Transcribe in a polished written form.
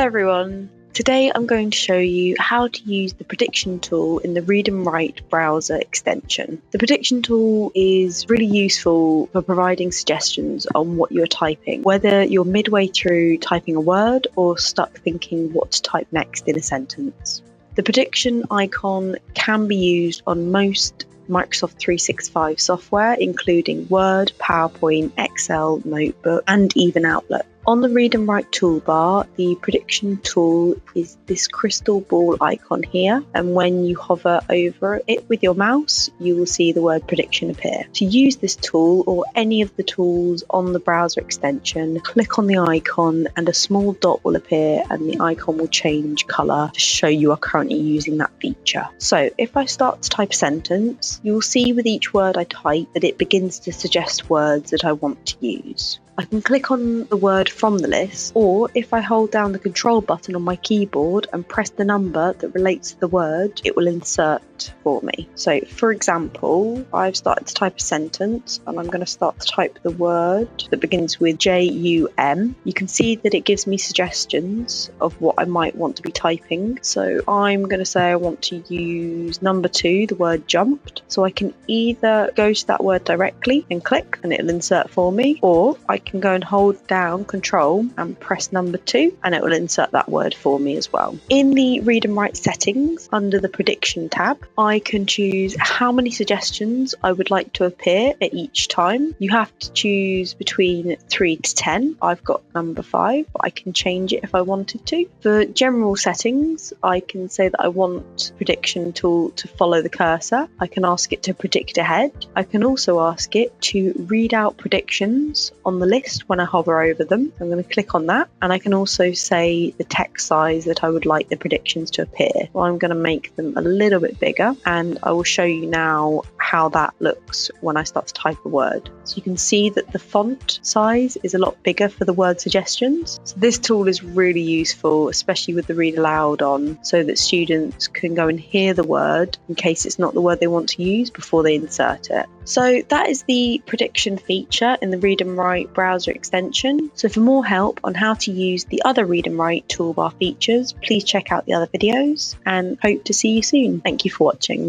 everyone! Today I'm going to show you how to use the prediction tool in the Read&Write browser extension. The prediction tool is really useful for providing suggestions on what you're typing, whether you're midway through typing a word or stuck thinking what to type next in a sentence. The prediction icon can be used on most Microsoft 365 software, including Word, PowerPoint, Excel, Notebook, and even Outlook. On the Read&Write toolbar, the prediction tool is this crystal ball icon here, and when you hover over it with your mouse, you will see the word prediction appear. To use this tool or any of the tools on the browser extension, click on the icon and a small dot will appear and the icon will change colour to show you are currently using that feature. So if I start to type a sentence, you will see with each word I type that it begins to suggest words that I want to use. I can click on the word from the list, or if I hold down the control button on my keyboard and press the number that relates to the word, it will insert for me. So for example, I've started to type a sentence and I'm going to start to type the word that begins with JUM. You can see that it gives me suggestions of what I might want to be typing. So I'm going to say I want to use number 2, the word jumped. So I can either go to that word directly and click and it'll insert for me, or I can go and hold down control and press number 2 and it will insert that word for me as well. In the Read&Write settings under the prediction tab, I can choose how many suggestions I would like to appear at each time. You have to choose between 3 to 10. I've got number 5, but I can change it if I wanted to. For general settings, I can say that I want prediction tool to follow the cursor. I can ask it to predict ahead. I can also ask it to read out predictions on the list when I hover over them. I'm going to click on that, and I can also say the text size that I would like the predictions to appear. Well, I'm going to make them a little bit bigger, and I will show you now how that looks when I start to type a word. So you can see that the font size is a lot bigger for the word suggestions. So this tool is really useful, especially with the read aloud on, so that students can go and hear the word in case it's not the word they want to use before they insert it. So that is the prediction feature in the Read&Write browser extension. So for more help on how to use the other Read&Write toolbar features, please check out the other videos and hope to see you soon. Thank you for watching.